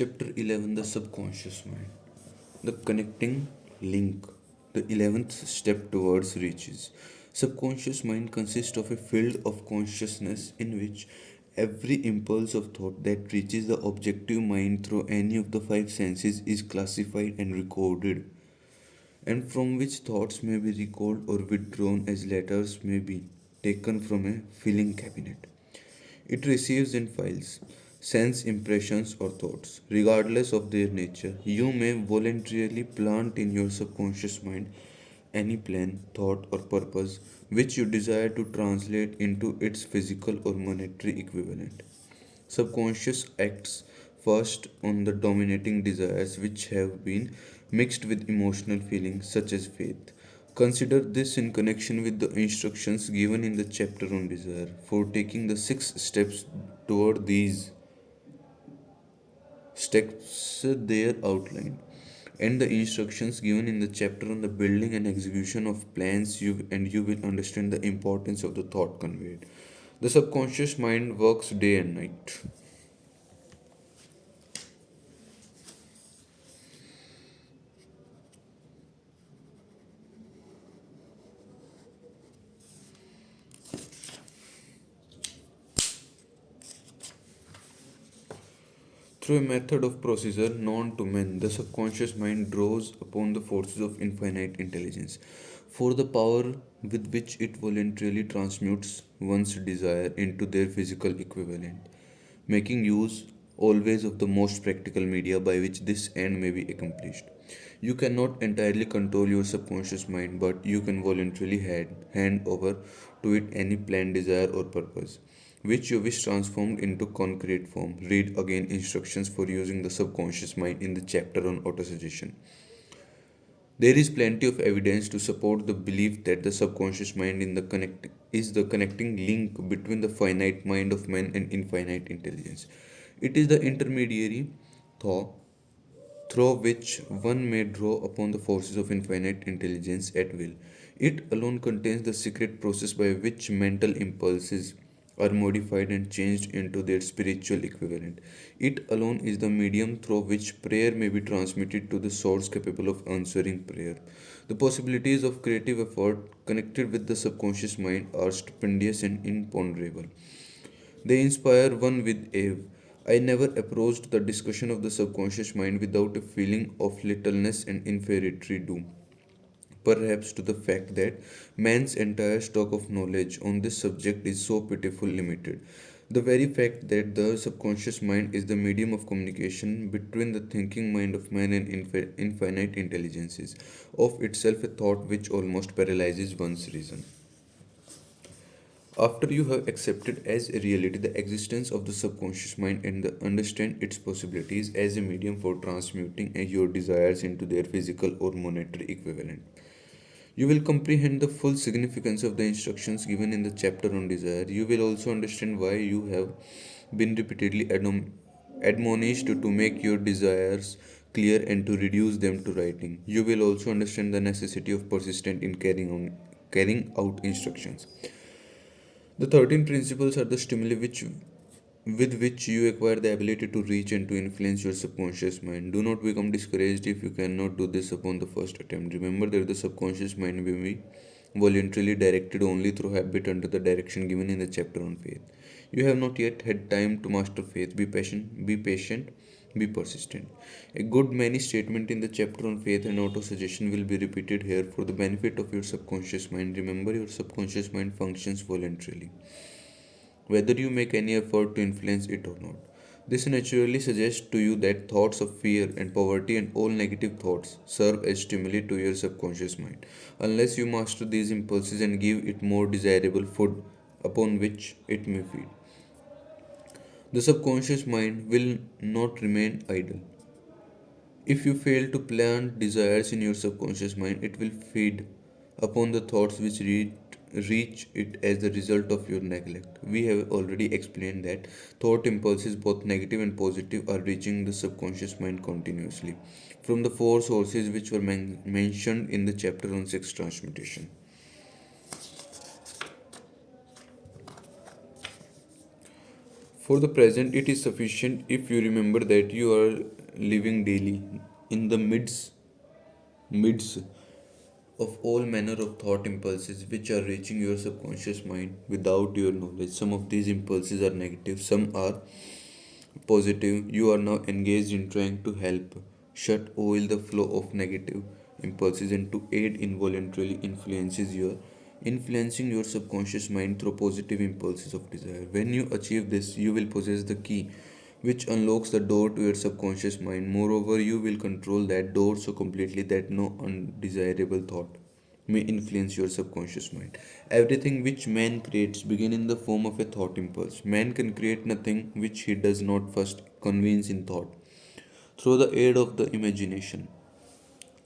Chapter 11, The Subconscious Mind. The connecting link, the 11th step towards riches. Subconscious mind consists of a field of consciousness in which every impulse of thought that reaches the objective mind through any of the five senses is classified and recorded, and from which thoughts may be recalled or withdrawn as letters may be taken from a filing cabinet. It receives and files sense impressions or thoughts, regardless of their nature. You may voluntarily plant in your subconscious mind any plan, thought, or purpose which you desire to translate into its physical or monetary equivalent. Subconscious acts first on the dominating desires which have been mixed with emotional feelings such as faith. Consider this in connection with the instructions given in the chapter on desire for taking the six steps toward these steps there outlined, and the instructions given in the chapter on the building and execution of plans you will understand the importance of the thought conveyed. The subconscious mind works day and night. Through a method of procedure known to men, the subconscious mind draws upon the forces of infinite intelligence for the power with which it voluntarily transmutes one's desire into their physical equivalent, making use always of the most practical media by which this end may be accomplished. You cannot entirely control your subconscious mind, but you can voluntarily hand over to it any planned desire or purpose which you wish transformed into concrete form. Read again instructions for using the subconscious mind in the chapter on autosuggestion. There is plenty of evidence to support the belief that the subconscious mind is the connecting link between the finite mind of man and infinite intelligence. It is the intermediary thought through which one may draw upon the forces of infinite intelligence at will. It alone contains the secret process by which mental impulses are modified and changed into their spiritual equivalent. It alone is the medium through which prayer may be transmitted to the souls capable of answering prayer. The possibilities of creative effort connected with the subconscious mind are stupendous and imponderable. They inspire one with awe. I never approached the discussion of the subconscious mind without a feeling of littleness and inferiority due, perhaps to the fact that man's entire stock of knowledge on this subject is so pitifully limited. The very fact that the subconscious mind is the medium of communication between the thinking mind of man and infinite intelligence is of itself a thought which almost paralyzes one's reason. After you have accepted as a reality the existence of the subconscious mind and understand its possibilities as a medium for transmuting your desires into their physical or monetary equivalent, you will comprehend the full significance of the instructions given in the chapter on desire. You will also understand why you have been repeatedly admonished to make your desires clear and to reduce them to writing. You will also understand the necessity of persistent in carrying out instructions. The 13 principles are the stimuli with which you acquire the ability to reach and to influence your subconscious mind. Do not become discouraged if you cannot do this upon the first attempt. Remember that the subconscious mind will be voluntarily directed only through habit under the direction given in the chapter on faith. You have not yet had time to master faith. Be patient, be persistent. A good many statements in the chapter on faith and auto-suggestion will be repeated here for the benefit of your subconscious mind. Remember, your subconscious mind functions voluntarily, whether you make any effort to influence it or not. This naturally suggests to you that thoughts of fear and poverty and all negative thoughts serve as stimuli to your subconscious mind. Unless you master these impulses and give it more desirable food upon which it may feed, the subconscious mind will not remain idle. If you fail to plant desires in your subconscious mind, it will feed upon the thoughts which reach it as the result of your neglect. We have already explained that thought impulses, both negative and positive, are reaching the subconscious mind continuously from the four sources which were mentioned in the chapter on sex transmutation. For the present, it is sufficient if you remember that you are living daily in the midst of all manner of thought impulses which are reaching your subconscious mind without your knowledge. Some of these impulses are negative, some are positive. You are now engaged in trying to help shut oil the flow of negative impulses and to aid involuntarily influencing your subconscious mind through positive impulses of desire. When you achieve this, you will possess the key which unlocks the door to your subconscious mind. Moreover, you will control that door so completely that no undesirable thought may influence your subconscious mind. Everything which man creates begin in the form of a thought impulse. Man can create nothing which he does not first convince in thought through the aid of the imagination.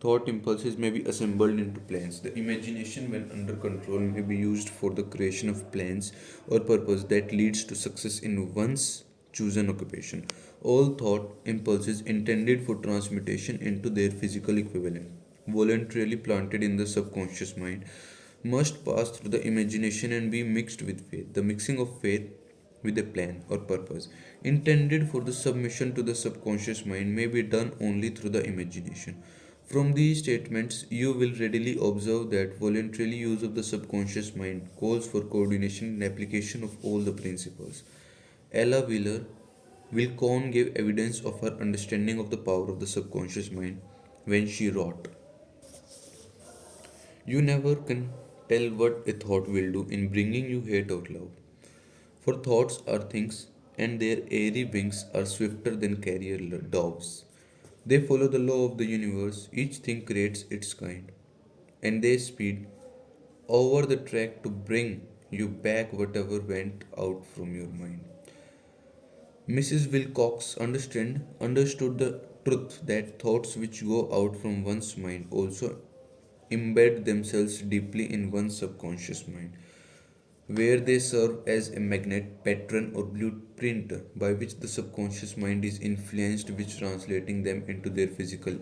Thought impulses may be assembled into plans. The imagination, when under control, may be used for the creation of plans or purpose that leads to success in one's chosen occupation. All thought impulses intended for transmutation into their physical equivalent, voluntarily planted in the subconscious mind, must pass through the imagination and be mixed with faith. The mixing of faith with a plan or purpose intended for the submission to the subconscious mind may be done only through the imagination. From these statements, you will readily observe that voluntary use of the subconscious mind calls for coordination and application of all the principles. Ella Wheeler Wilcohn gave evidence of her understanding of the power of the subconscious mind when she wrote, "You never can tell what a thought will do in bringing you hate or love. For thoughts are things, and their airy wings are swifter than carrier doves. They follow the law of the universe, each thing creates its kind, and they speed over the track to bring you back whatever went out from your mind." Mrs. Wilcox understood the truth that thoughts which go out from one's mind also embed themselves deeply in one's subconscious mind, where they serve as a magnet, pattern, or blueprint by which the subconscious mind is influenced, which translating them into their physical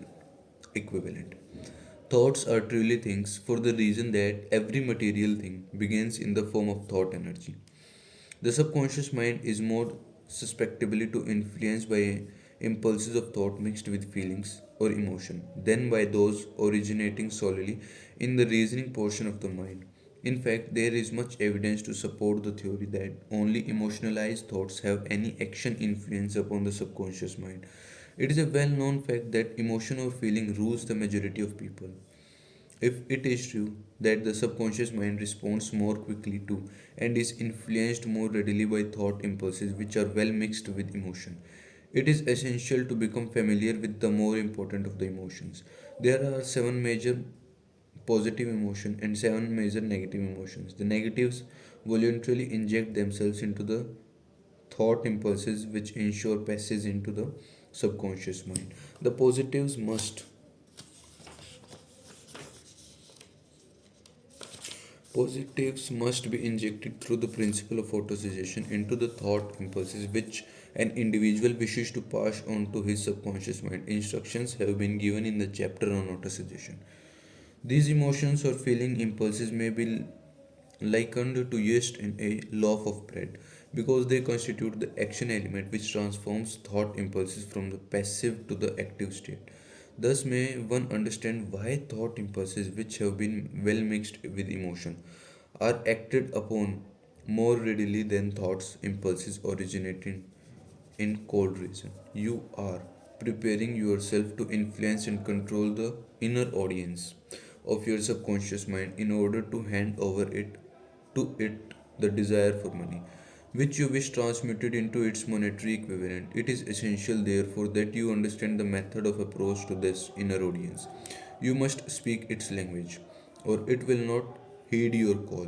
equivalent. Thoughts are truly things for the reason that every material thing begins in the form of thought energy. The subconscious mind is more susceptible to influence by impulses of thought mixed with feelings or emotion than by those originating solely in the reasoning portion of the mind. In fact, there is much evidence to support the theory that only emotionalized thoughts have any action influence upon the subconscious mind. It is a well known fact that emotion or feeling rules the majority of people. If it is true that the subconscious mind responds more quickly to and is influenced more readily by thought impulses which are well mixed with emotion, it is essential to become familiar with the more important of the emotions. There are seven major positive emotion and seven major negative emotions. The negatives voluntarily inject themselves into the thought impulses which ensure passage into the subconscious mind. The positives must be injected through the principle of autosuggestion into the thought impulses which an individual wishes to pass on to his subconscious mind. Instructions have been given in the chapter on autosuggestion. These emotions or feeling impulses may be likened to yeast in a loaf of bread because they constitute the action element which transforms thought impulses from the passive to the active state. Thus, may one understand why thought impulses which have been well mixed with emotion are acted upon more readily than thoughts impulses originating in cold reason. You are preparing yourself to influence and control the inner audience of your subconscious mind in order to hand over it the desire for money, which you wish transmuted into its monetary equivalent. It is essential, therefore, that you understand the method of approach to this inner audience. You must speak its language, or it will not heed your call.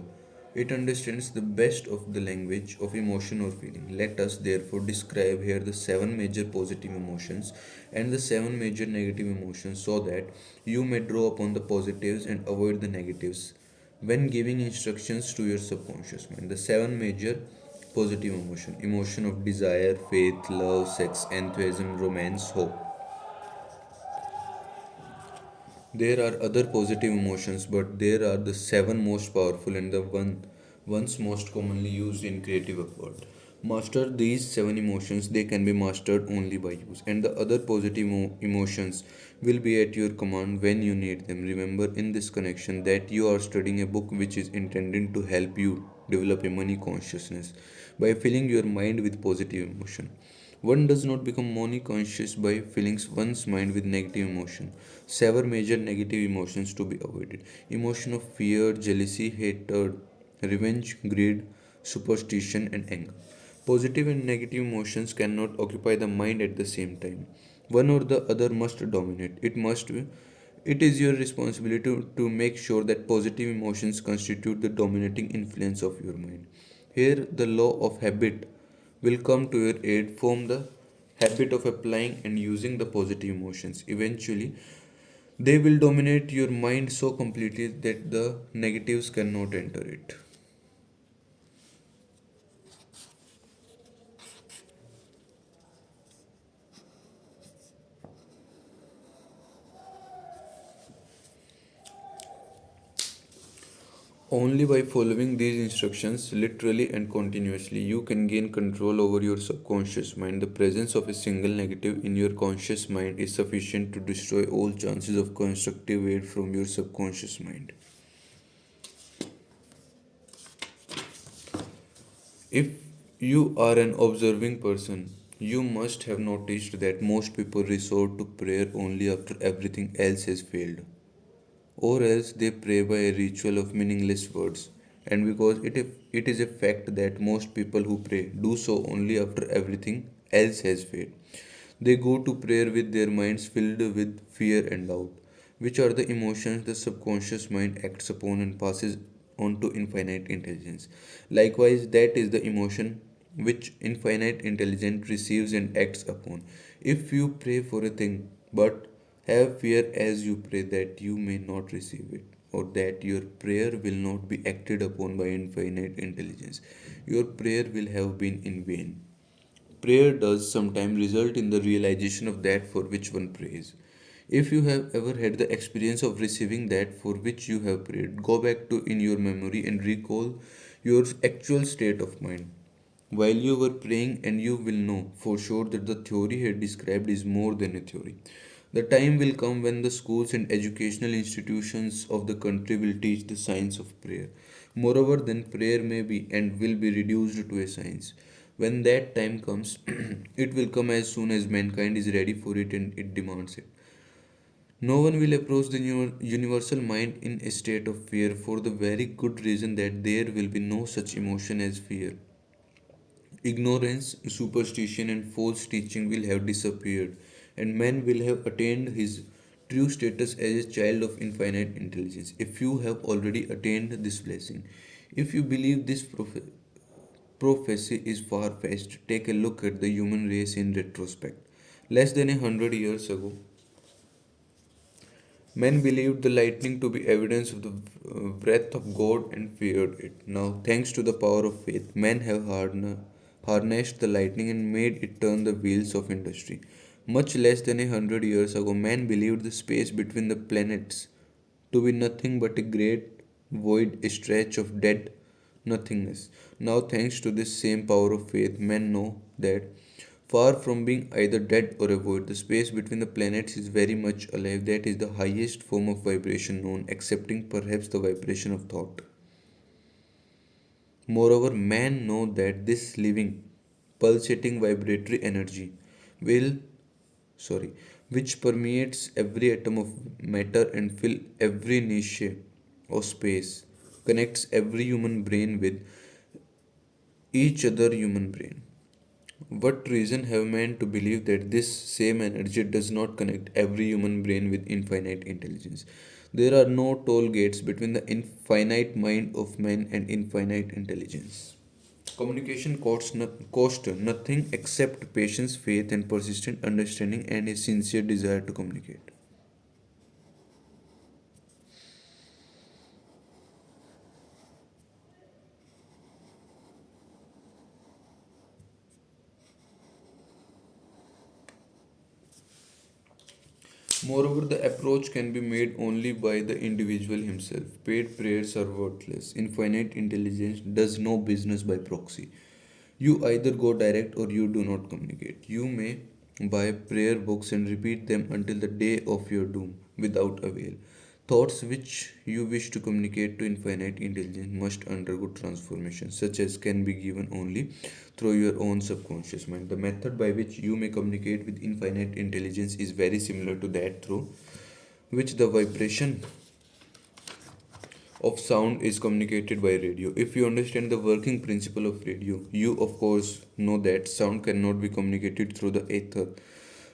It understands the best of the language of emotion or feeling. Let us therefore describe here the seven major positive emotions and the seven major negative emotions so that you may draw upon the positives and avoid the negatives when giving instructions to your subconscious mind. The seven major positive emotion of desire, faith, love, sex, enthusiasm, romance, hope. There are other positive emotions, but there are the seven most powerful and the ones most commonly used in creative effort. Master these seven emotions, they can be mastered only by use. And the other positive emotions will be at your command when you need them. Remember in this connection that you are studying a book which is intended to help you develop a money consciousness by filling your mind with positive emotion. One does not become money conscious by filling one's mind with negative emotion. Seven major negative emotions to be avoided: emotion of fear, jealousy, hatred, revenge, greed, superstition, and anger. Positive and negative emotions cannot occupy the mind at the same time. One or the other must dominate. It is your responsibility to make sure that positive emotions constitute the dominating influence of your mind. Here, the law of habit will come to your aid. Form the habit of applying and using the positive emotions. Eventually, they will dominate your mind so completely that the negatives cannot enter it. Only by following these instructions literally and continuously, you can gain control over your subconscious mind. The presence of a single negative in your conscious mind is sufficient to destroy all chances of constructive aid from your subconscious mind. If you are an observing person, you must have noticed that most people resort to prayer only after everything else has failed, or else they pray by a ritual of meaningless words. And because it is a fact that most people who pray do so only after everything else has failed, they go to prayer with their minds filled with fear and doubt, which are the emotions the subconscious mind acts upon and passes on to infinite intelligence. Likewise, that is the emotion which infinite intelligence receives and acts upon. If you pray for a thing but have fear as you pray that you may not receive it, or that your prayer will not be acted upon by infinite intelligence, your prayer will have been in vain. Prayer does sometimes result in the realization of that for which one prays. If you have ever had the experience of receiving that for which you have prayed, go back to in your memory and recall your actual state of mind while you were praying, and you will know for sure that the theory here described is more than a theory. The time will come when the schools and educational institutions of the country will teach the science of prayer. Moreover, then prayer may be and will be reduced to a science. When that time comes, it will come as soon as mankind is ready for it and it demands it. No one will approach the universal mind in a state of fear for the very good reason that there will be no such emotion as fear. Ignorance, superstition, and false teaching will have disappeared, and man will have attained his true status as a child of infinite intelligence. If you have already attained this blessing, if you believe this prophecy is far fetched, take a look at the human race in retrospect. Less than 100 years ago, men believed the lightning to be evidence of the wrath of God and feared it. Now, thanks to the power of faith, men have harnessed the lightning and made it turn the wheels of industry. Much less than 100 years ago, man believed the space between the planets to be nothing but a great void, a stretch of dead nothingness. Now, thanks to this same power of faith, men know that far from being either dead or a void, the space between the planets is very much alive. That is the highest form of vibration known, excepting perhaps the vibration of thought. Moreover, man know that this living, pulsating vibratory energy will sorry which permeates every atom of matter and fill every niche of space, connects every human brain with each other human brain. What reason have man to believe that this same energy does not connect every human brain with infinite intelligence? There are no toll gates between the infinite mind of man and infinite intelligence. Communication costs nothing except patience, faith, and persistent understanding and a sincere desire to communicate. Moreover, the approach can be made only by the individual himself. Paid prayers are worthless. Infinite intelligence does no business by proxy. You either go direct or you do not communicate. You may buy prayer books and repeat them until the day of your doom without avail. Thoughts which you wish to communicate to infinite intelligence must undergo transformation, such as can be given only through your own subconscious mind. The method by which you may communicate with infinite intelligence is very similar to that through which the vibration of sound is communicated by radio. If you understand the working principle of radio, you of course know that sound cannot be communicated through the ether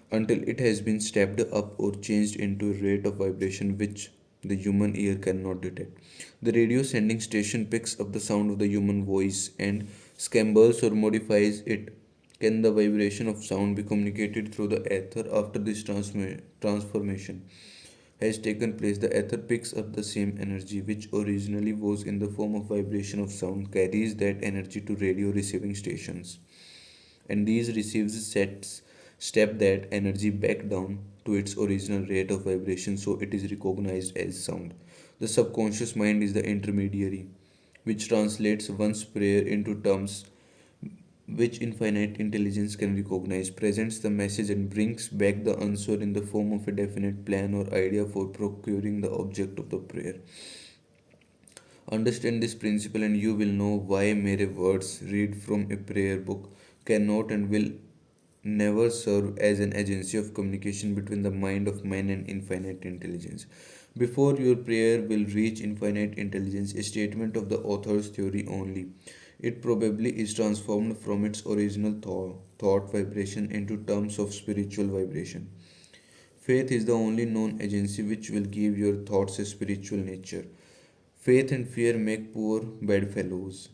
until it has been stepped up or changed into a rate of vibration which the human ear cannot detect. The radio sending station picks up the sound of the human voice and scrambles or modifies it. Can the vibration of sound be communicated through the ether after this transformation has taken place? The ether picks up the same energy which originally was in the form of vibration of sound, carries that energy to radio receiving stations, and these receives sets step that energy back down to its original rate of vibration so it is recognized as sound. The subconscious mind is the intermediary which translates one's prayer into terms which infinite intelligence can recognize, presents the message, and brings back the answer in the form of a definite plan or idea for procuring the object of the prayer. Understand this principle, and you will know why mere words read from a prayer book cannot and will never serve as an agency of communication between the mind of man and infinite intelligence. Before your prayer will reach infinite intelligence, a statement of the author's theory only. It probably is transformed from its original thought vibration into terms of spiritual vibration. Faith is the only known agency which will give your thoughts a spiritual nature. Faith and fear make poor bedfellows.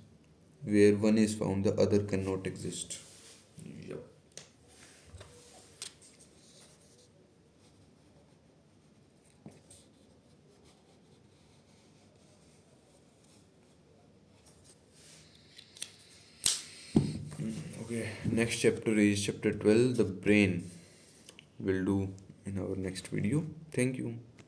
Where one is found, the other cannot exist. Yep. Okay, next chapter is chapter 12, the brain. We'll do in our next video. Thank you.